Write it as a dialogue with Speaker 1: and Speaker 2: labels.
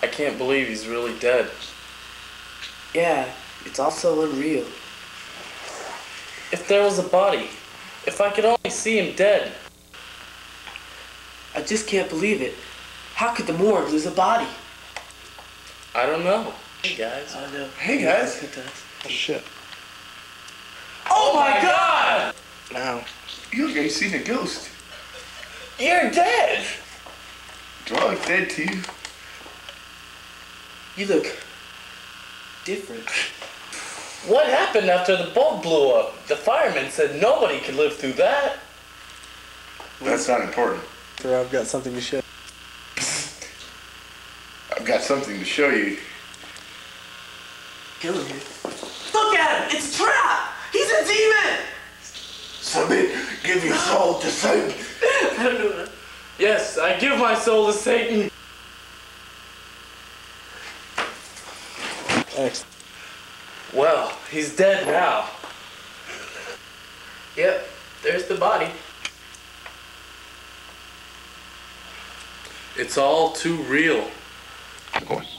Speaker 1: I can't believe he's really dead.
Speaker 2: Yeah, it's all so unreal.
Speaker 1: If there was a body, if I could only see him dead.
Speaker 2: I just can't believe it. How could the morgue lose a body?
Speaker 1: I don't know. Hey guys.
Speaker 2: I know.
Speaker 3: Hey guys.
Speaker 2: Oh, shit.
Speaker 1: Oh my God!
Speaker 2: Now.
Speaker 3: You look like you seen a ghost.
Speaker 1: You're dead!
Speaker 3: Do I look dead to you?
Speaker 2: You look different.
Speaker 1: What happened after the bulb blew up? The fireman said nobody could live through that.
Speaker 3: That's not important.
Speaker 2: I've got something to show.
Speaker 3: I've got something to show you.
Speaker 2: Kill him here. Look at him! It's a trap! He's a demon!
Speaker 3: Submit, give your soul to Satan.
Speaker 2: I don't know that.
Speaker 1: Yes, I give my soul to Satan.
Speaker 2: Thanks.
Speaker 1: Well, he's dead now.
Speaker 2: Yep, there's the body.
Speaker 1: It's all too real.
Speaker 4: Of course.